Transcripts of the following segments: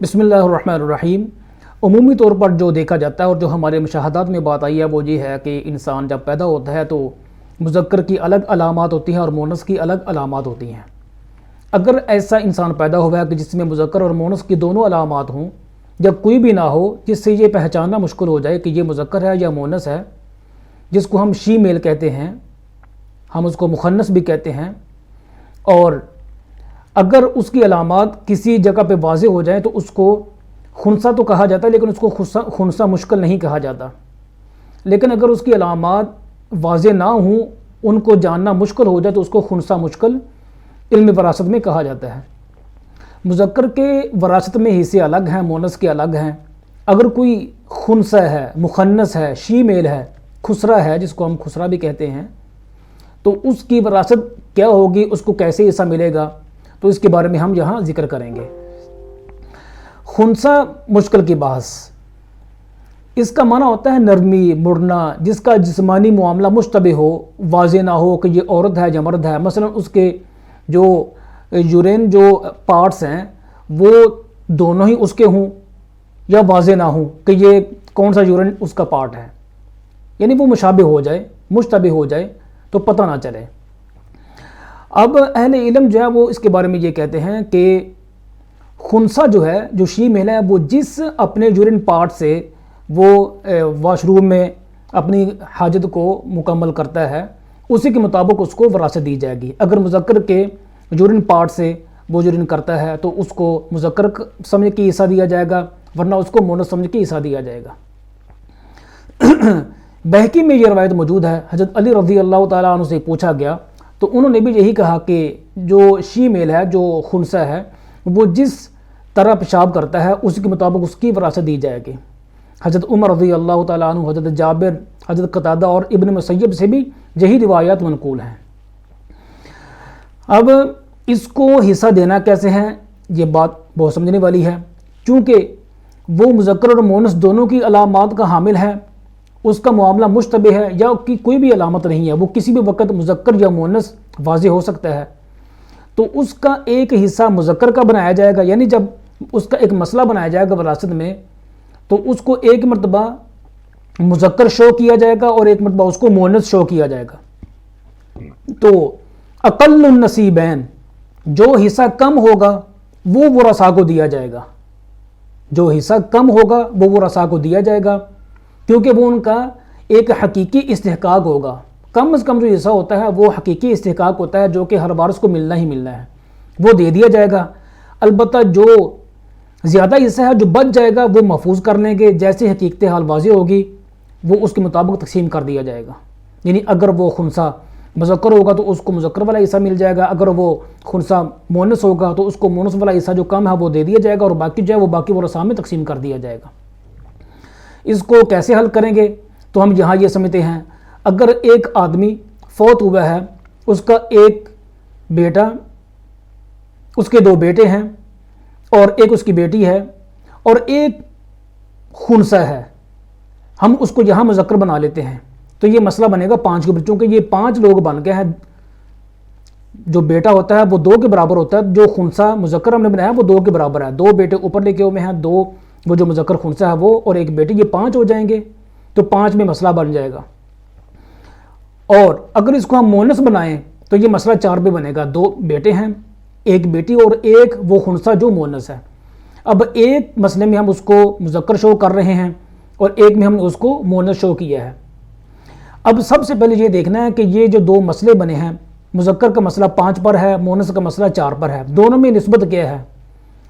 بسم اللہ الرحمن الرحیم۔ عمومی طور پر جو دیکھا جاتا ہے اور جو ہمارے مشاہدات میں بات آئی ہے وہ یہ ہے کہ انسان جب پیدا ہوتا ہے تو مذکر کی الگ علامات ہوتی ہیں اور مونس کی الگ علامات ہوتی ہیں۔ اگر ایسا انسان پیدا ہوا ہے کہ جس میں مذکر اور مونس کی دونوں علامات ہوں یا کوئی بھی نہ ہو، جس سے یہ پہچاننا مشکل ہو جائے کہ یہ مذکر ہے یا مونس ہے، جس کو ہم شی میل کہتے ہیں، ہم اس کو مخنث بھی کہتے ہیں، اور اگر اس کی علامات کسی جگہ پہ واضح ہو جائیں تو اس کو خنثی تو کہا جاتا ہے، لیکن اس کو خنثی مشکل نہیں کہا جاتا۔ لیکن اگر اس کی علامات واضح نہ ہوں، ان کو جاننا مشکل ہو جائے تو اس کو خنثی مشکل علم وراثت میں کہا جاتا ہے۔ مذکر کے وراثت میں حصے الگ ہیں، مونس کے الگ ہیں۔ اگر کوئی خنثی ہے، مخنث ہے، شی میل ہے، خسرہ ہے جس کو ہم خسرہ بھی کہتے ہیں، تو اس کی وراثت کیا ہوگی، اس کو کیسے حصہ ملے گا، تو اس کے بارے میں ہم یہاں ذکر کریں گے۔ خنثی مشکل کی بحث، اس کا معنی ہوتا ہے نرمی، مڑنا، جس کا جسمانی معاملہ مشتبہ ہو، واضح نہ ہو کہ یہ عورت ہے یا مرد ہے۔ مثلا اس کے جو یورین جو پارٹس ہیں وہ دونوں ہی اس کے ہوں یا واضح نہ ہوں کہ یہ کون سا یورین اس کا پارٹ ہے، یعنی وہ مشابہ ہو جائے، مشتبہ ہو جائے تو پتہ نہ چلے۔ اب اہل علم جو ہے وہ اس کے بارے میں یہ کہتے ہیں کہ خنثی جو ہے، جو شی میل ہے، وہ جس اپنے یورین پارٹ سے وہ واش روم میں اپنی حاجت کو مکمل کرتا ہے، اسی کے مطابق اس کو وراثت دی جائے گی۔ اگر مذکر کے یورین پارٹ سے وہ یورین کرتا ہے تو اس کو مذکر سمجھ کے حصہ دیا جائے گا، ورنہ اس کو مونس سمجھ کے حصہ دیا جائے گا۔ بہقی میں یہ روایت موجود ہے، حضرت علی رضی اللہ تعالیٰ عنہ سے پوچھا گیا تو انہوں نے بھی یہی کہا کہ جو شی میل ہے، جو خنثی ہے، وہ جس طرح پیشاب کرتا ہے اسی کے مطابق اس کی وراثت دی جائے گی۔ حضرت عمر رضی اللہ تعالیٰ عنہ، حضرت جابر، حضرت قتادہ اور ابن مسیب سے بھی یہی روایات منقول ہیں۔ اب اس کو حصہ دینا کیسے ہے، یہ بات بہت سمجھنے والی ہے۔ چونکہ وہ مذکر اور مونس دونوں کی علامات کا حامل ہے، اس کا معاملہ مشتبہ ہے یا کہ کوئی بھی علامت نہیں ہے، وہ کسی بھی وقت مذکر یا مونس واضح ہو سکتا ہے، تو اس کا ایک حصہ مذکر کا بنایا جائے گا۔ یعنی جب اس کا ایک مسئلہ بنایا جائے گا وراثت میں، تو اس کو ایک مرتبہ مذکر شو کیا جائے گا اور ایک مرتبہ اس کو مونس شو کیا جائے گا۔ تو اقل النصیبین، جو حصہ کم ہوگا وہ ورثاء کو دیا جائے گا، جو حصہ کم ہوگا وہ ورثاء کو دیا جائے گا، کیونکہ وہ ان کا ایک حقیقی استحقاق ہوگا۔ کم از کم جو حصہ ہوتا ہے وہ حقیقی استحقاق ہوتا ہے، جو کہ ہر وارث کو ملنا ہی ملنا ہے، وہ دے دیا جائے گا۔ البتہ جو زیادہ حصہ ہے جو بچ جائے گا وہ محفوظ کر لیں گے، جیسے حقیقت حال واضح ہوگی وہ اس کے مطابق تقسیم کر دیا جائے گا۔ یعنی اگر وہ خنثی مذکر ہوگا تو اس کو مذکر والا حصہ مل جائے گا، اگر وہ خنثی مونس ہوگا تو اس کو مونس والا حصہ جو کم ہے وہ دے دیا جائے گا، اور باقی جو ہے وہ باقی ورثاء میں تقسیم کر دیا جائے گا۔ اس کو کیسے حل کریں گے تو ہم یہاں یہ سمجھتے ہیں، اگر ایک آدمی فوت ہوا ہے، اس کا ایک بیٹا، اس کے دو بیٹے ہیں اور ایک اس کی بیٹی ہے اور ایک خنثی ہے، ہم اس کو یہاں مذکر بنا لیتے ہیں، تو یہ مسئلہ بنے گا 5 کے اوپر، چونکہ یہ 5 لوگ بن گئے ہیں۔ جو بیٹا ہوتا ہے وہ 2 کے برابر ہوتا ہے، جو خنثی مذکر ہم نے بنایا وہ 2 کے برابر ہے، 2 بیٹے اوپر لے کے ہوئے ہیں، 2 وہ جو مذکر خنثی ہے وہ، اور ایک بیٹی، یہ 5 ہو جائیں گے، تو 5 میں مسئلہ بن جائے گا۔ اور اگر اس کو ہم مونس بنائیں تو یہ مسئلہ 4 پہ بنے گا، 2 بیٹے ہیں، ایک بیٹی اور ایک وہ خنثی جو مونس ہے۔ اب ایک مسئلے میں ہم اس کو مذکر شو کر رہے ہیں اور ایک میں ہم نے اس کو مونس شو کیا ہے۔ اب سب سے پہلے یہ دیکھنا ہے کہ یہ جو 2 مسئلے بنے ہیں، مذکر کا مسئلہ 5 پر ہے، مونس کا مسئلہ 4 پر ہے، دونوں میں نسبت کیا ہے،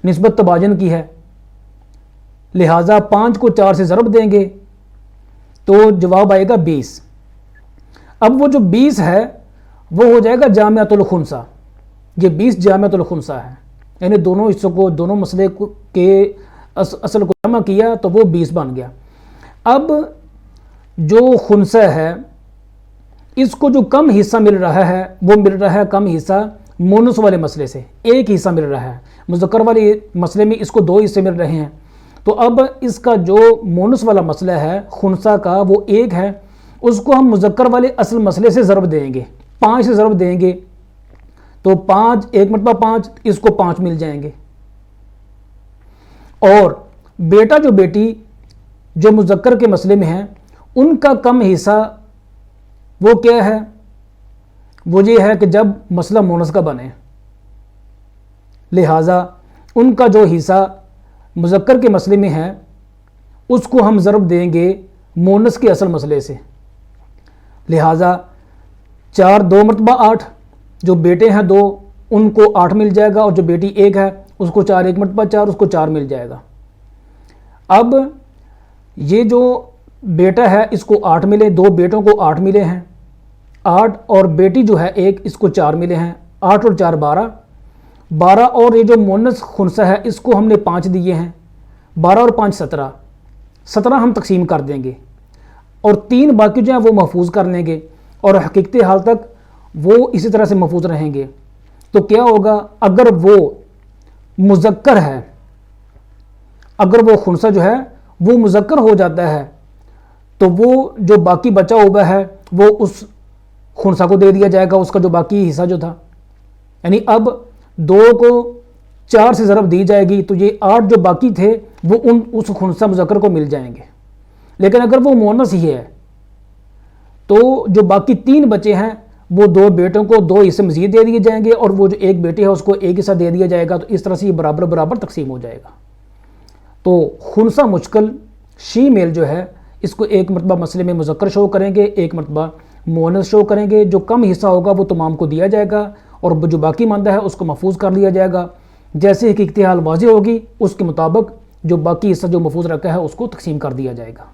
نسبت تباین کی ہے، لہٰذا 5 کو 4 سے ضرب دیں گے تو جواب آئے گا 20۔ اب وہ جو 20 ہے وہ ہو جائے گا جامعۃ الخنثی، یہ 20 جامعۃ الخنثی ہے، یعنی دونوں حصوں کو، دونوں مسئلے کے اصل کو جمع کیا تو وہ 20 بن گیا۔ اب جو خنثی ہے اس کو جو کم حصہ مل رہا ہے وہ مل رہا ہے کم حصہ مونس والے مسئلے سے، ایک حصہ مل رہا ہے۔ مذکر والے مسئلے میں اس کو 2 حصے مل رہے ہیں، تو اب اس کا جو مونس والا مسئلہ ہے خنثی کا وہ 1 ہے، اس کو ہم مذکر والے اصل مسئلے سے ضرب دیں گے، 5 سے ضرب دیں گے تو 5 ایک مرتبہ 5، اس کو 5 مل جائیں گے، اور بیٹا جو بیٹی جو مذکر کے مسئلے میں ہیں ان کا کم حصہ وہ کیا ہے؟ وہ یہ ہے کہ جب مسئلہ مونس کا بنے، لہٰذا ان کا جو حصہ مذکر کے مسئلے میں ہے اس کو ہم ضرب دیں گے مونس کے اصل مسئلے سے، لہٰذا 4 2 مرتبہ 8، جو بیٹے ہیں 2 ان کو 8 مل جائے گا، اور جو بیٹی 1 ہے اس کو 4 1 مرتبہ 4 اس کو 4 مل جائے گا۔ اب یہ جو بیٹا ہے اس کو 8 ملے، 2 بیٹوں کو 8 ملے ہیں، 8 اور بیٹی جو ہے 1 اس کو 4 ملے ہیں، 8 اور 4 12، 12 اور یہ جو مونس خنثی ہے اس کو ہم نے 5 دیے ہیں، 12 اور 5 17، 17 ہم تقسیم کر دیں گے اور 3 باقی جو ہیں وہ محفوظ کر لیں گے اور حقیقت حال تک وہ اسی طرح سے محفوظ رہیں گے۔ تو کیا ہوگا؟ اگر وہ مذکر ہے، اگر وہ خنثی جو ہے وہ مذکر ہو جاتا ہے تو وہ جو باقی بچا ہوا ہے وہ اس خنثی کو دے دیا جائے گا، اس کا جو باقی حصہ جو تھا، یعنی اب 2 کو 4 سے ضرب دی جائے گی تو یہ 8 جو باقی تھے وہ اس خنثی مذکر کو مل جائیں گے۔ لیکن اگر وہ مونس ہی ہے تو جو باقی 3 بچے ہیں وہ 2 بیٹوں کو 2 حصے مزید دے دیے جائیں گے اور وہ جو 1 بیٹی ہے اس کو 1 حصہ دے دیا جائے گا، تو اس طرح سے یہ برابر برابر تقسیم ہو جائے گا۔ تو خنثی مشکل شی میل جو ہے اس کو 1 مرتبہ مسئلے میں مذکر شو کریں گے، 1 مرتبہ مونس شو کریں گے، جو کم حصہ ہوگا وہ تمام کو دیا جائے گا اور جو باقی ماندہ ہے اس کو محفوظ کر لیا جائے گا۔ جیسے حقیقت حال واضح ہوگی اس کے مطابق جو باقی حصہ جو محفوظ رکھا ہے اس کو تقسیم کر دیا جائے گا۔